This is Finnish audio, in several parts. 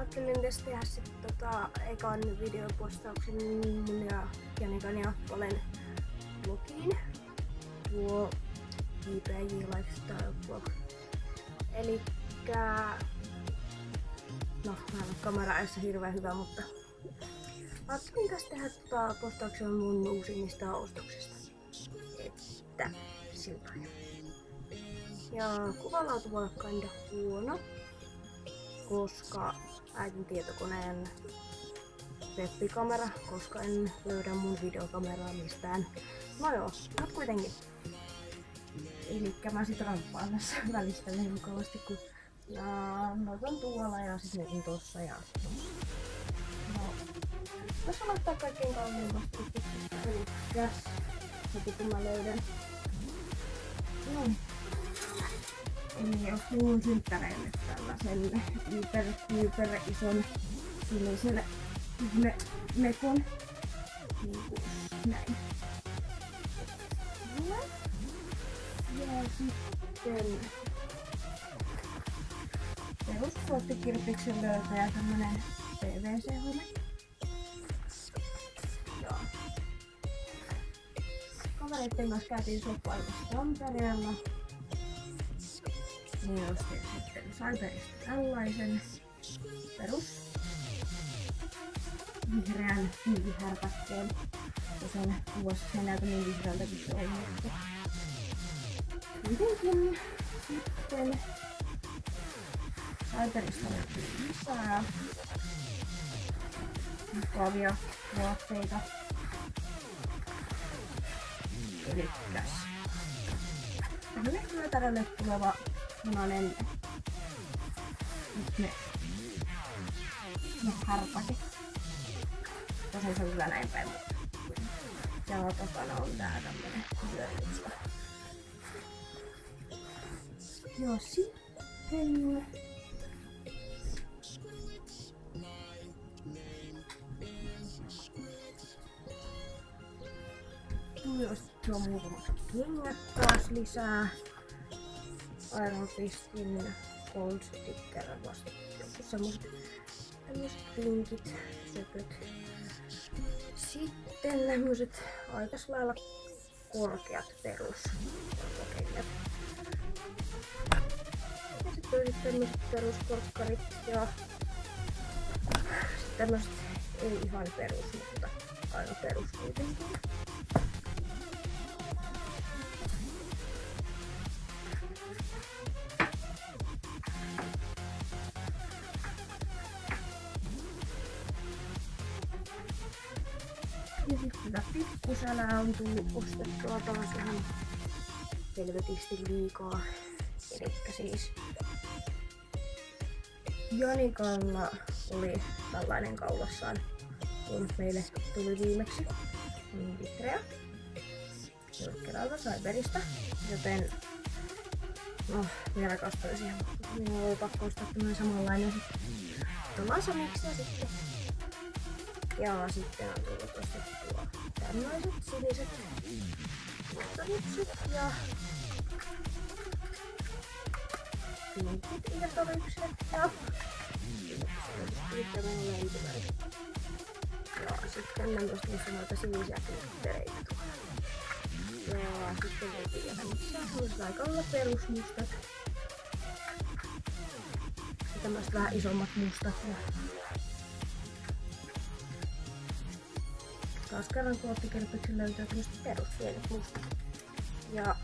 ajattelin tässä tehdä sit ekan videopostauksen mun ja Janikan ja Polen blogiin. Tuo JPJ Lifestyle Blog. Elikkä... No, mä en ole kameraajassa hirveän hyvä, mutta... Ajattelin tässä tehdä postauksen mun uusimmista ostoksista. Että siltä. Ja kuvalaatu voi olla kinda huono, koska äitin tietokoneen webbikamera, koska en löydä mun videokameraa mistään. No joo, mut kuitenkin. Elikkä mä sit ramppaan tässä välistä mukavasti, kun ja noit on tuolla ja sit ne on tossa ja tossa. No, tässä on ottaa kaikkein kalliimmasta elikkä heti kun mä löydän. No. Eli jos mun synttäreille tällaisen hyper ison sinisen mekon. Niinku näin. Ja sitten peruskuottikirpiksen löytää tämmönen PVC-home. Joo. Kavereitten kanssa käytiin soppailmassa Tampereella. Niin ostin sitten Cyberista tällaisen perus vihreän hiihärpäkkeen. Ja sen kuvassa se näytä niin vihreältä kuin se on. Kuitenkin sitten Cyberista löytyy lisää mukavia tuotteita. Elikkäs tämmönen työtärälle tuleva punainen härpäke. Tosin se on kyllä näin päin, mutta ja takana on tää tämmönen pyöritystä. Joo, sitten tuo on muutamat kengät taas lisää. Iron Fistin Gold Sticker vasta. Joku tämmöset linkit, söpöt. Sitten tämmöset aikas lailla korkeat peruskorkokengät. Ja sitten on tämmöset peruskorkkarit ja sitten tämmöset ei ihan perus, mutta aina perus kuitenkin. Ja sitten tätä pikkusälää on tullut ostettua taas ihan helvetisti liikaa. Elikkä siis Janikalla oli tällainen kaulassaan, kun meille tuli viimeksi niin vihreä. Kerralta Cyberista, joten no, minä rakastuin siihen. Minulla oli pakko ostaa tämmönen samanlainen Tomasomiksi ja sitten. Ja sitten on tullut ostettua tämmöiset siniset irtolipsit ja pinkit irtolipset ja sitten tämmöistä missä noita sinisiä glittereitä tulee. Ja sitten löytyy tämmöiset aika olla perusmustat. Ja tämmöiset vähän isommat mustat. Taas kerran koottikirpiksen löytyy tämmöset peruspienet mustat. Ja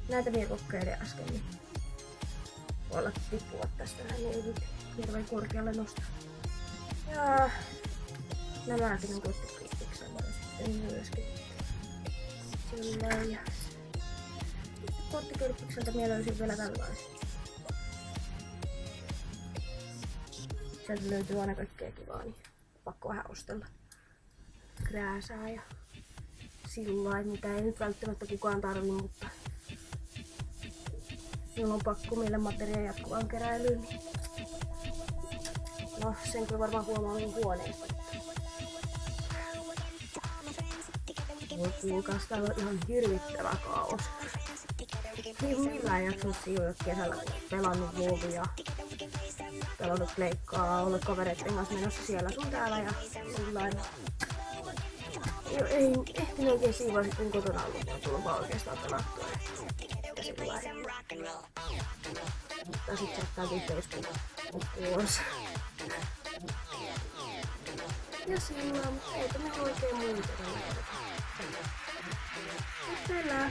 näitä vielä kokeilin äsken, niin voi olla tippuvat tästä näin, ei nyt hirveän korkealle nostaa. Ja nämäkin on koottikirpiksellä ja sitten myöskin silleen. Ja koottikirpikseltä minä löysin vielä tällaisen. Sieltä löytyy aina kaikkea kivaa, niin pakko vähän ostella krääsää ja sillain, mitä ei nyt välttämättä kukaan tarvii, mutta minulla on pakko meille materiaa jatkuvaan keräilyyn. Niin no, sen kyllä varmaan huomaa minun huoneesta. Voi kuulkaas, täällä on ihan hirvittävä kaos. Niin millään jaksanut sijoja kesällä, kun pelannut WoWia. pelannut pleikkaa, ollut kavereiden kanssa menossa siellä sun täällä ja sillain. Ei ehtinyt oikein siivoa sitten kotona ollut, ja tullut vaan oikeastaan pelattua. Ja sillain. Mutta sit chattaakin Facebook ulos. Ja sillä, mutta eipä me oikein muuta näitä. Kyllä.